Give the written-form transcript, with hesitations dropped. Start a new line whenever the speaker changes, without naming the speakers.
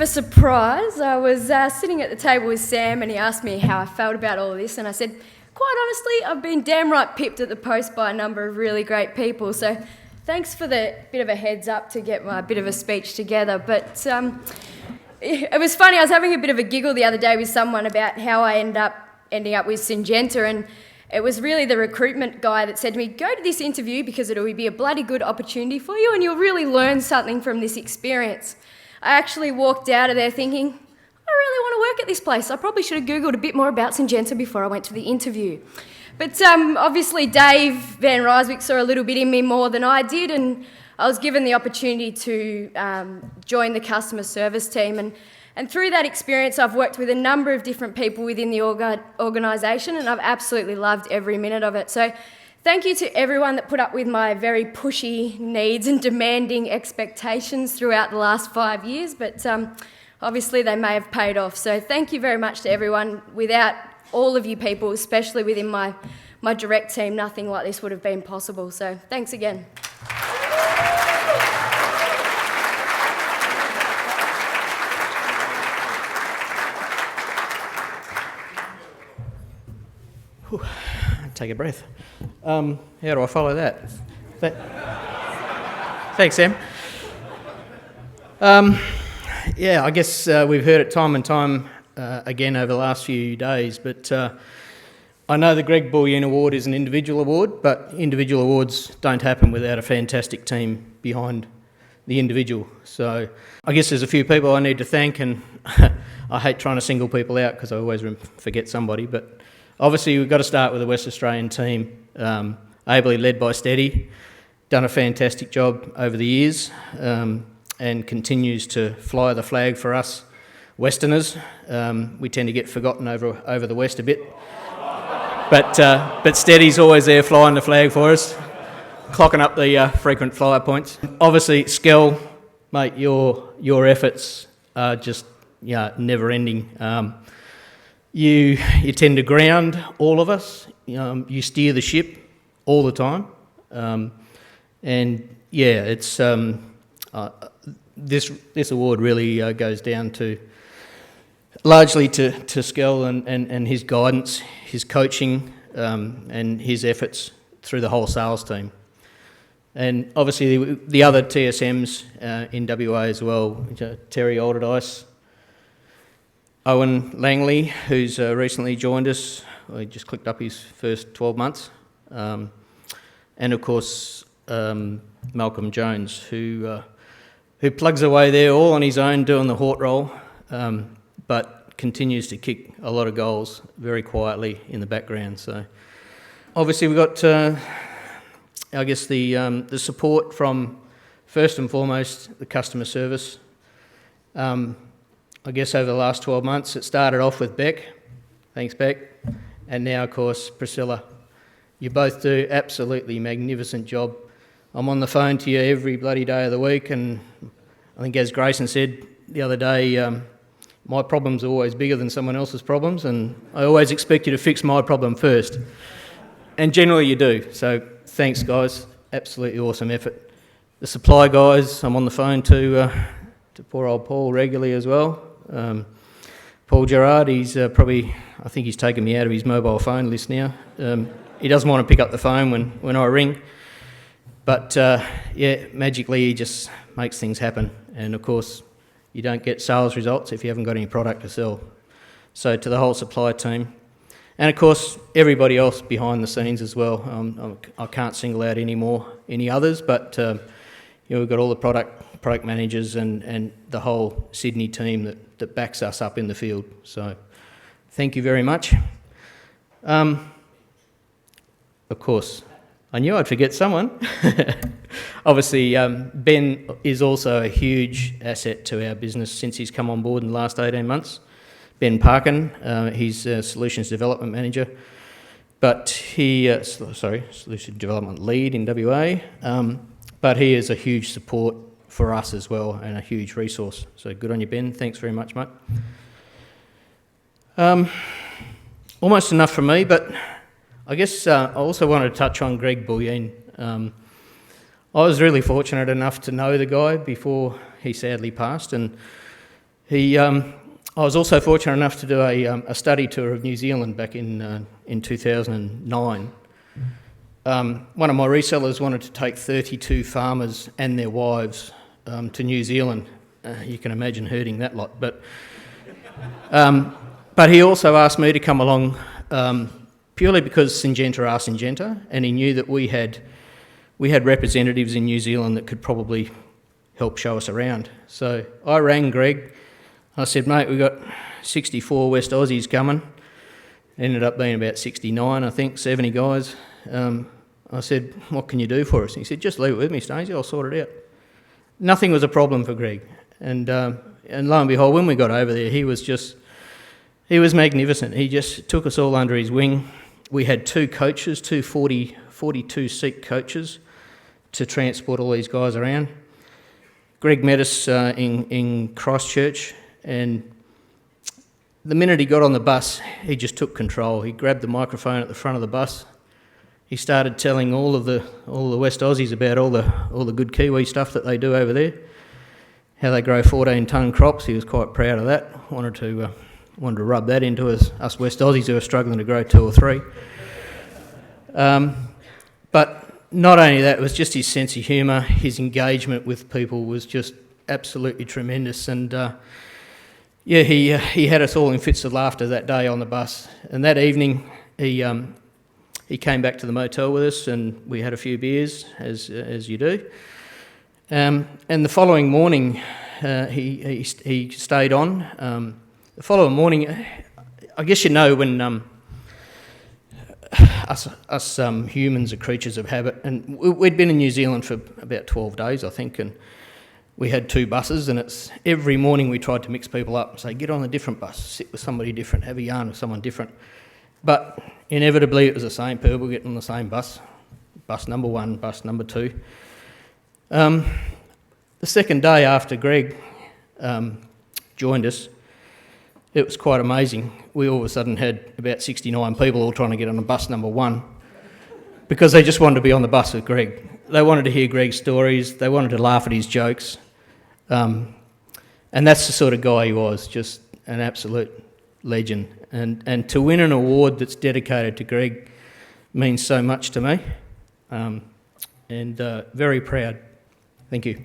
of a surprise. I was sitting at the table with Sam and he asked me how I felt about all of this, and I said, quite honestly, I've been damn right pipped at the post by a number of really great people, so thanks for the bit of a heads up to get my bit of a speech together. But it was funny, I was having a bit of a giggle the other day with someone about how I ending up with Syngenta, and it was really the recruitment guy that said to me, go to this interview because it'll be a bloody good opportunity for you and you'll really learn something from this experience. I actually walked out of there thinking, I really want to work at this place. I probably should have Googled a bit more about Syngenta before I went to the interview. But obviously Dave Van Ryswyk saw a little bit in me more than I did, and I was given the opportunity to join the customer service team. And through that experience, I've worked with a number of different people within the organisation, and I've absolutely loved every minute of it. So thank you to everyone that put up with my very pushy needs and demanding expectations throughout the last 5 years, but obviously they may have paid off. So thank you very much to everyone. Without all of you people, especially within my direct team, nothing like this would have been possible. So thanks again.
Take a breath. How do I follow that? Thanks, Sam. Yeah, I guess we've heard it time and time again over the last few days, but I know the Greg Boleyn Award is an individual award, but individual awards don't happen without a fantastic team behind the individual. So I guess there's a few people I need to thank, and I hate trying to single people out because I always forget somebody, but obviously, we've got to start with the West Australian team, ably led by Steady, done a fantastic job over the years, and continues to fly the flag for us Westerners. We tend to get forgotten over the West a bit, but Steady's always there flying the flag for us, clocking up the frequent flyer points. Obviously, Skell, mate, your efforts are just never-ending. You tend to ground all of us. You steer the ship all the time, and yeah, it's this award really goes down to largely to Skell and his guidance, his coaching, and his efforts through the whole sales team, and obviously the other TSMs in WA as well, Terry Alderdice, Owen Langley, who's recently joined us. He just clicked up his first 12 months. And of course, Malcolm Jones, who plugs away there all on his own doing the Hort role, but continues to kick a lot of goals very quietly in the background. So obviously we've got, I guess, the support from, first and foremost, the customer service. I guess over the last 12 months, it started off with Beck. Thanks, Beck. And now, of course, Priscilla. You both do absolutely magnificent job. I'm on the phone to you every bloody day of the week, and I think as Grayson said the other day, my problems are always bigger than someone else's problems, and I always expect you to fix my problem first. And generally you do. So thanks, guys. Absolutely awesome effort. The supply guys, I'm on the phone to poor old Paul regularly as well. Paul Gerard, he's I think he's taken me out of his mobile phone list now. He doesn't want to pick up the phone when I ring. But yeah, magically he just makes things happen. And of course, you don't get sales results if you haven't got any product to sell. So to the whole supply team. And of course, everybody else behind the scenes as well. I can't single out any others, but we've got all the product managers and the whole Sydney team that backs us up in the field. So thank you very much. Of course, I knew I'd forget someone. Obviously, Ben is also a huge asset to our business since he's come on board in the last 18 months. Ben Parkin, he's a Solutions Development Manager, but Solutions Development Lead in WA, but he is a huge support for us as well and a huge resource. So good on you, Ben. Thanks very much, mate. Almost enough from me, but I guess I also wanted to touch on Greg Boleyn. I was really fortunate enough to know the guy before he sadly passed, and I was also fortunate enough to do a study tour of New Zealand back in 2009. One of my resellers wanted to take 32 farmers and their wives to New Zealand. You can imagine herding that lot. But he also asked me to come along purely because Syngenta are Syngenta, and he knew that we had representatives in New Zealand that could probably help show us around. So I rang Greg. I said, mate, we've got 64 West Aussies coming. Ended up being about 69, I think, 70 guys. I said, what can you do for us? He said, just leave it with me, Stacey, I'll sort it out. Nothing was a problem for Greg. And lo and behold, when we got over there, he was magnificent. He just took us all under his wing. We had two coaches, 42-seat coaches to transport all these guys around. Greg met us in Christchurch, and the minute he got on the bus, he just took control. He grabbed the microphone at the front of the bus. He started telling all the West Aussies about all the good Kiwi stuff that they do over there, how they grow 14-tonne crops. He was quite proud of that. Wanted to rub that into us West Aussies who are struggling to grow 2 or 3. But not only that, it was just his sense of humour. His engagement with people was just absolutely tremendous. And he had us all in fits of laughter that day on the bus. And that evening, he came back to the motel with us, and we had a few beers, as you do. And the following morning, he stayed on. The following morning, I guess you know when us humans are creatures of habit, and we'd been in New Zealand for about 12 days, I think, and we had 2 buses, and it's every morning we tried to mix people up and say, get on a different bus, sit with somebody different, have a yarn with someone different. But inevitably it was the same people getting on the same bus number 1, bus number 2. The second day after Greg joined us, it was quite amazing. We all of a sudden had about 69 people all trying to get on a bus number 1 because they just wanted to be on the bus with Greg. They wanted to hear Greg's stories. They wanted to laugh at his jokes. And that's the sort of guy he was, just an absolute legend. And to win an award that's dedicated to Greg means so much to me. And very proud. Thank you.